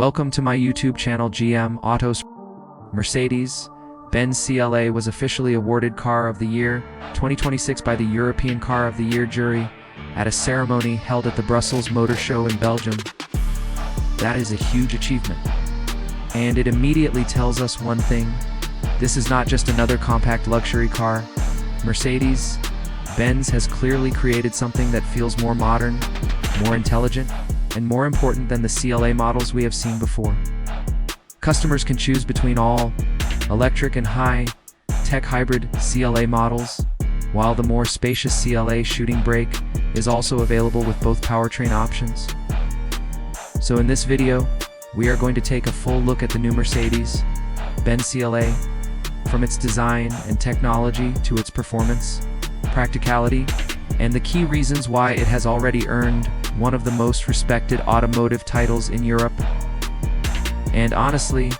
Welcome to my YouTube channel GM Autos. Mercedes-Benz CLA was officially awarded Car of the Year 2026 by the European Car of the Year jury at a ceremony held at the Brussels Motor Show in Belgium. That is a huge achievement. And it immediately tells us one thing: this is not just another compact luxury car. Mercedes-Benz has clearly created something that feels more modern, more intelligent, and more important than the CLA models we have seen before. Customers can choose between all electric and high-tech hybrid CLA models, while the more spacious CLA Shooting Brake is also available with both powertrain options. So in this video, we are going to take a full look at the new Mercedes-Benz CLA, from its design and technology to its performance, practicality, and the key reasons why it has already earned one of the most respected automotive titles in Europe. And honestly,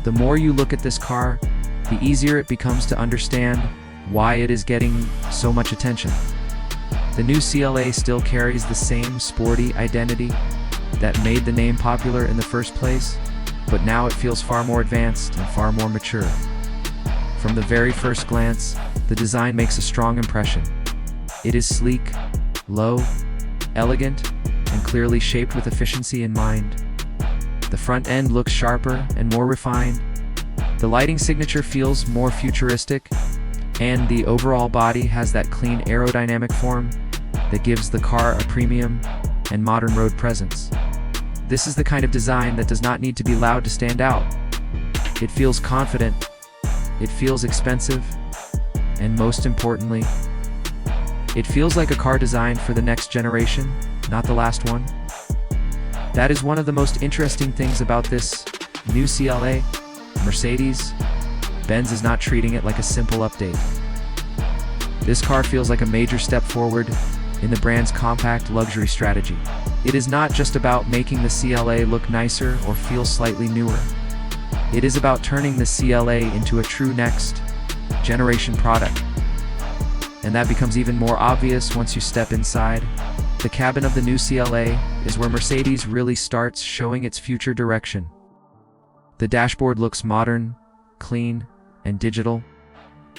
the more you look at this car, the easier it becomes to understand why it is getting so much attention. The new CLA still carries the same sporty identity that made the name popular in the first place, but now it feels far more advanced and far more mature. From the very first glance, the design makes a strong impression. It is sleek, low, elegant, and clearly shaped with efficiency in mind. The front end looks sharper and more refined. The lighting signature feels more futuristic, and the overall body has that clean aerodynamic form that gives the car a premium and modern road presence. This is the kind of design that does not need to be loud to stand out. It feels confident, it feels expensive, and most importantly, it feels like a car designed for the next generation, not the last one. That is one of the most interesting things about this new CLA. Mercedes-Benz is not treating it like a simple update. This car feels like a major step forward in the brand's compact luxury strategy. It is not just about making the CLA look nicer or feel slightly newer. It is about turning the CLA into a true next generation product. And that becomes even more obvious once you step inside. The cabin of the new CLA is where Mercedes really starts showing its future direction. The dashboard looks modern, clean, and digital,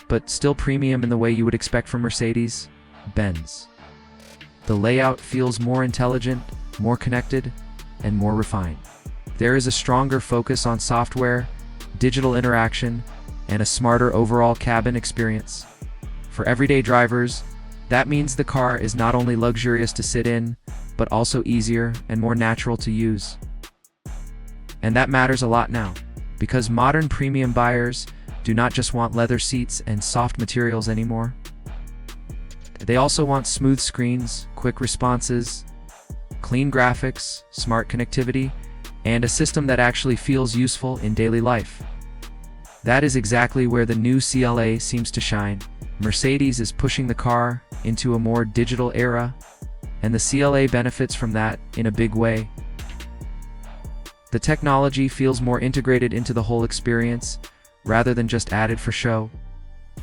but still premium in the way you would expect from Mercedes-Benz. The layout feels more intelligent, more connected, and more refined. There is a stronger focus on software, digital interaction, and a smarter overall cabin experience. For everyday drivers, that means the car is not only luxurious to sit in, but also easier and more natural to use. And that matters a lot now, because modern premium buyers do not just want leather seats and soft materials anymore. They also want smooth screens, quick responses, clean graphics, smart connectivity, and a system that actually feels useful in daily life. That is exactly where the new CLA seems to shine. Mercedes is pushing the car into a more digital era, and the CLA benefits from that in a big way. The technology feels more integrated into the whole experience, rather than just added for show.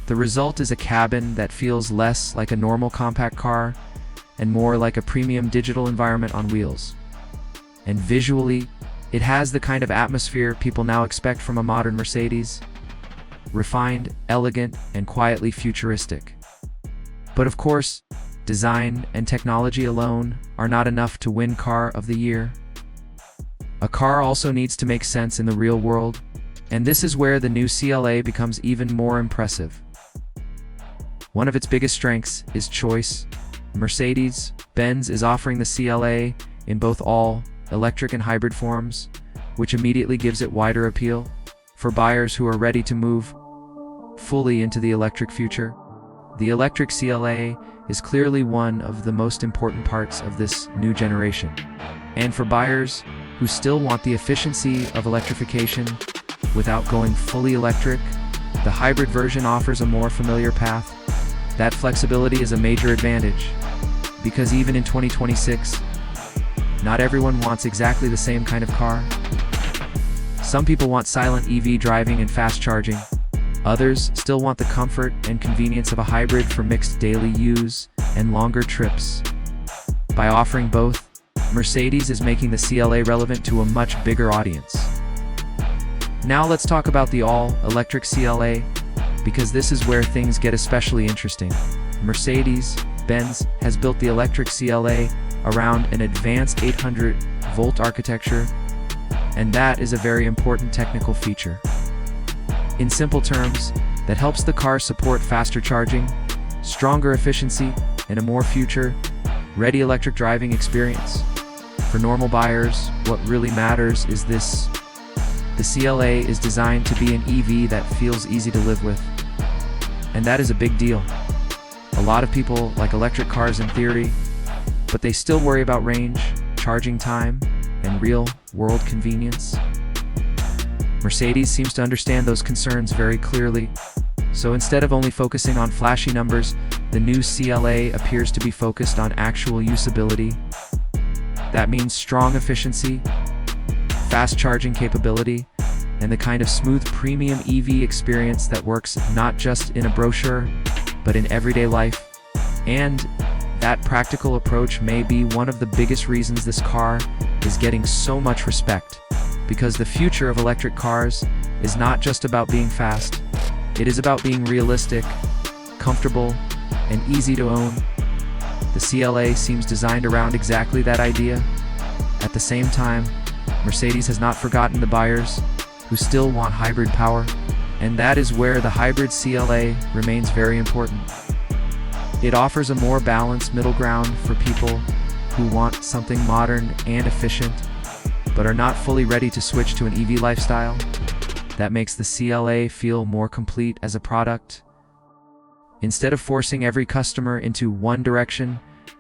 The result is a cabin that feels less like a normal compact car, and more like a premium digital environment on wheels. And visually, it has the kind of atmosphere people now expect from a modern Mercedes: refined, elegant, and quietly futuristic. But of course, design and technology alone are not enough to win Car of the Year. A car also needs to make sense in the real world, and this is where the new CLA becomes even more impressive. One of its biggest strengths is choice. Mercedes-Benz is offering the CLA in both all-electric and hybrid forms, which immediately gives it wider appeal for buyers who are ready to move fully into the electric future. The electric CLA is clearly one of the most important parts of this new generation. And for buyers who still want the efficiency of electrification without going fully electric, the hybrid version offers a more familiar path. That flexibility is a major advantage, because even in 2026, not everyone wants exactly the same kind of car. Some people want silent EV driving and fast charging. Others still want the comfort and convenience of a hybrid for mixed daily use and longer trips. By offering both, Mercedes is making the CLA relevant to a much bigger audience. Now let's talk about the all-electric CLA, because this is where things get especially interesting. Mercedes-Benz has built the electric CLA around an advanced 800-volt architecture, and that is a very important technical feature. In simple terms, that helps the car support faster charging, stronger efficiency, and a more future-ready electric driving experience. For normal buyers, what really matters is this. The CLA is designed to be an EV that feels easy to live with. And that is a big deal. A lot of people like electric cars in theory, but they still worry about range, charging time, and real-world convenience. Mercedes seems to understand those concerns very clearly. So instead of only focusing on flashy numbers, the new CLA appears to be focused on actual usability. That means strong efficiency, fast charging capability, and the kind of smooth premium EV experience that works not just in a brochure, but in everyday life. And that practical approach may be one of the biggest reasons this car is getting so much respect, because the future of electric cars is not just about being fast. It is about being realistic, comfortable, and easy to own. The CLA seems designed around exactly that idea. At the same time, Mercedes has not forgotten the buyers who still want hybrid power, and that is where the hybrid CLA remains very important. It offers a more balanced middle ground for people who want something modern and efficient, but are not fully ready to switch to an EV lifestyle. That makes the CLA feel more complete as a product. Instead of forcing every customer into one direction,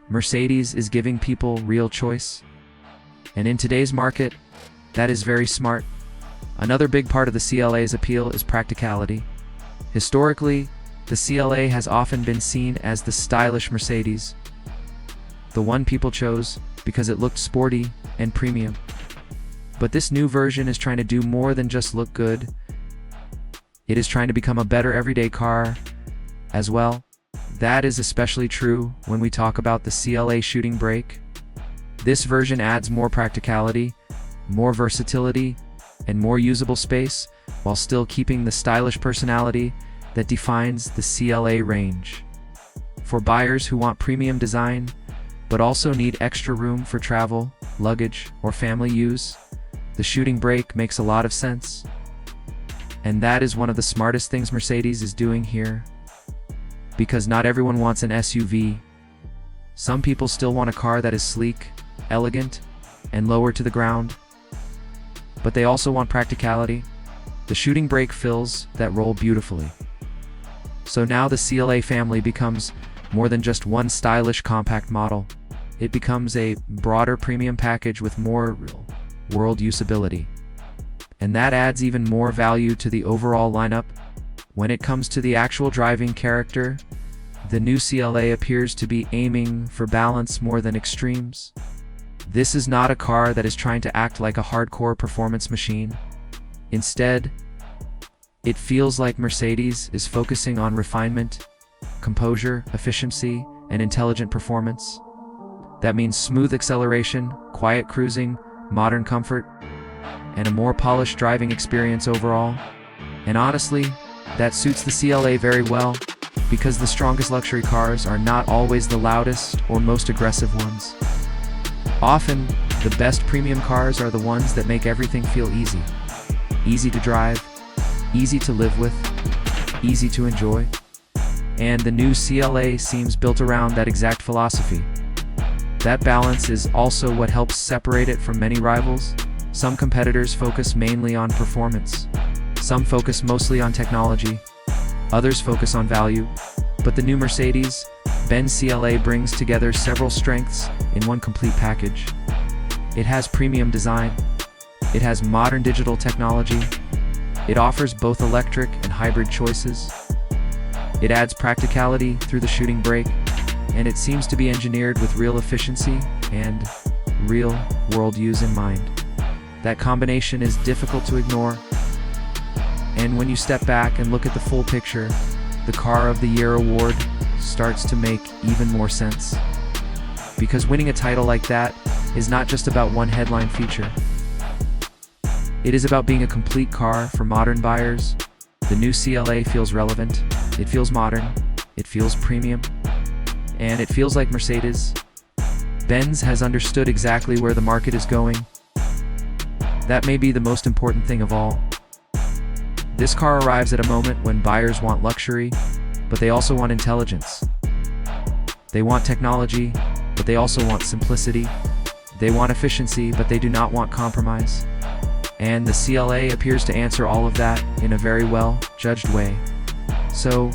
Mercedes is giving people real choice. And in today's market, that is very smart. Another big part of the CLA's appeal is practicality. Historically, the CLA has often been seen as the stylish Mercedes, the one people chose because it looked sporty and premium. But this new version is trying to do more than just look good. It is trying to become a better everyday car as well. That is especially true when we talk about the CLA Shooting Brake. This version adds more practicality, more versatility, and more usable space, while still keeping the stylish personality that defines the CLA range. For buyers who want premium design, but also need extra room for travel, luggage, or family use, the Shooting Brake makes a lot of sense. And that is one of the smartest things Mercedes is doing here. Because not everyone wants an SUV. Some people still want a car that is sleek, elegant, and lower to the ground. But they also want practicality. The Shooting Brake fills that role beautifully. So now the CLA family becomes more than just one stylish compact model. It becomes a broader premium package with more real-world usability. And that adds even more value to the overall lineup. When it comes to the actual driving character, the new CLA appears to be aiming for balance more than extremes. This is not a car that is trying to act like a hardcore performance machine. Instead, it feels like Mercedes is focusing on refinement, composure, efficiency, and intelligent performance. That means smooth acceleration, quiet cruising, modern comfort, and a more polished driving experience overall. And honestly, that suits the CLA very well, because the strongest luxury cars are not always the loudest or most aggressive ones. Often, the best premium cars are the ones that make everything feel easy. Easy to drive, easy to live with, easy to enjoy. And the new CLA seems built around that exact philosophy. That balance is also what helps separate it from many rivals. Some competitors focus mainly on performance. Some focus mostly on technology. Others focus on value. But the new Mercedes-Benz CLA brings together several strengths in one complete package. It has premium design. It has modern digital technology. It offers both electric and hybrid choices. It adds practicality through the Shooting Brake, and it seems to be engineered with real efficiency and real-world use in mind. That combination is difficult to ignore. And when you step back and look at the full picture, the Car of the Year award starts to make even more sense. Because winning a title like that is not just about one headline feature. It is about being a complete car for modern buyers. The new CLA feels relevant, it feels modern, it feels premium, and it feels like Mercedes-Benz has understood exactly where the market is going. That may be the most important thing of all. This car arrives at a moment when buyers want luxury, but they also want intelligence. They want technology, but they also want simplicity. They want efficiency, but they do not want compromise. And the CLA appears to answer all of that in a very well-judged way. So,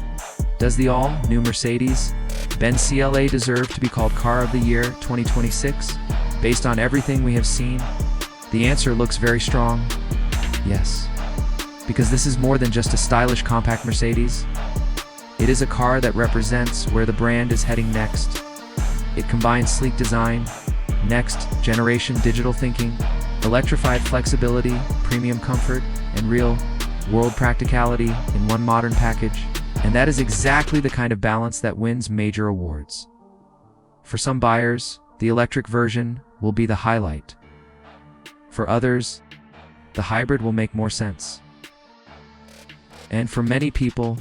does the all-new Mercedes-Benz CLA deserve to be called Car of the Year 2026? Based on everything we have seen, the answer looks very strong. Yes. Because this is more than just a stylish compact Mercedes. It is a car that represents where the brand is heading next. It combines sleek design, next-generation digital thinking, electrified flexibility, premium comfort, and real-world practicality in one modern package. And that is exactly the kind of balance that wins major awards. For some buyers, the electric version will be the highlight. For others, the hybrid will make more sense. And for many people,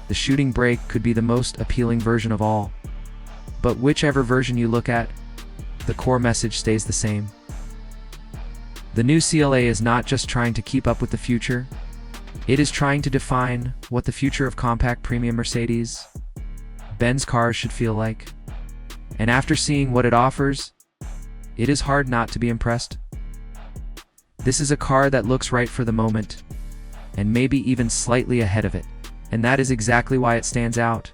the Shooting Brake could be the most appealing version of all. But whichever version you look at, the core message stays the same. The new CLA is not just trying to keep up with the future, it is trying to define what the future of compact premium Mercedes-Benz cars should feel like. And after seeing what it offers, it is hard not to be impressed. This is a car that looks right for the moment, and maybe even slightly ahead of it. And that is exactly why it stands out.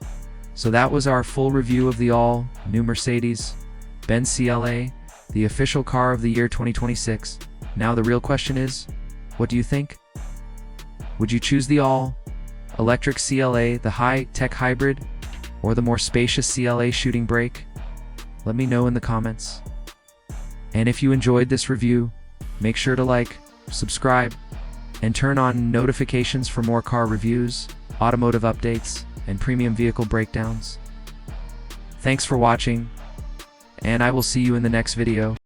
So that was our full review of the all-new Mercedes-Benz CLA, the official Car of the Year 2026. Now the real question is, what do you think? Would you choose the all-electric CLA, the high-tech hybrid, or the more spacious CLA Shooting Brake? Let me know in the comments. And if you enjoyed this review, make sure to like, subscribe, and turn on notifications for more car reviews, automotive updates, and premium vehicle breakdowns. Thanks for watching, and I will see you in the next video.